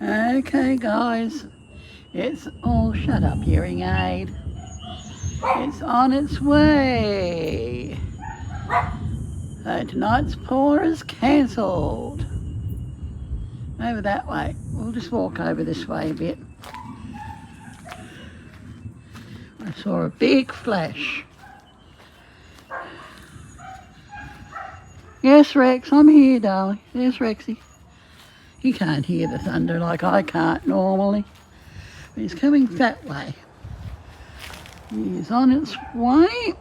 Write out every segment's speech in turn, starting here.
Okay, guys, it's all shut up, hearing aid. It's on its way. So tonight's pour is cancelled. Over that way. We'll just walk over this way a bit. I saw a big flash. Yes, Rex, I'm here, darling. There's Rexy. He can't hear the thunder like I can't normally. But he's coming that way. He's on its way.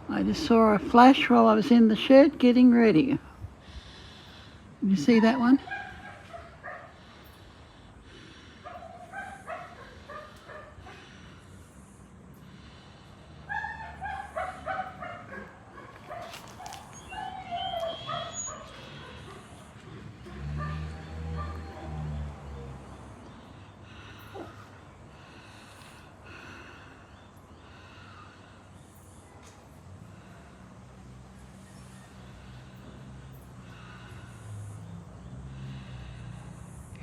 I just saw a flash while I was in the shed getting ready. Did you see that one?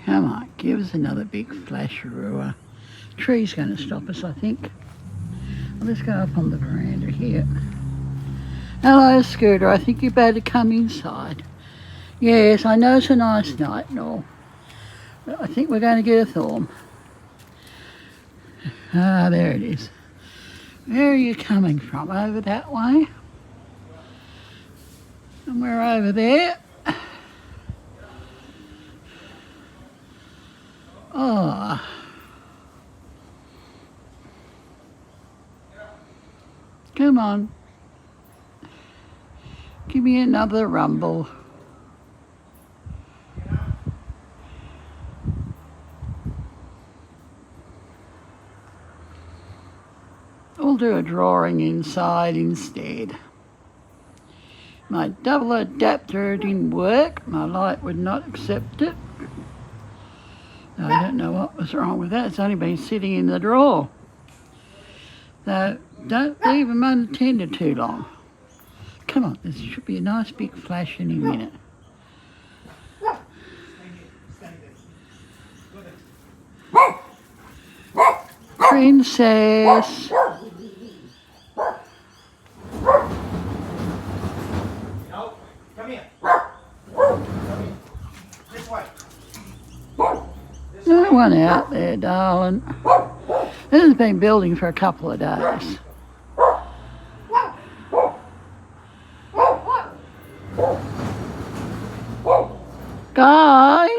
Come on, give us another big flasheroo. Tree's going to stop us, I think. Let's go up on the veranda here. Hello, Scooter. I think you better come inside. Yes, I know it's a nice night and all, but I think we're going to get a thorn. Ah, there it is. Where are you coming from? Over that way? And we're over there. Oh. Come on. Give me another rumble. We'll do a drawing inside instead. My double adapter didn't work. My light would not accept it. I don't know what was wrong with that. It's only been sitting in the drawer. So don't leave them unattended too long. Come on, there should be a nice big flash any minute. Princess. No, come here. Come here. This way. No one out there, darling. This has been building for a couple of days. Guys!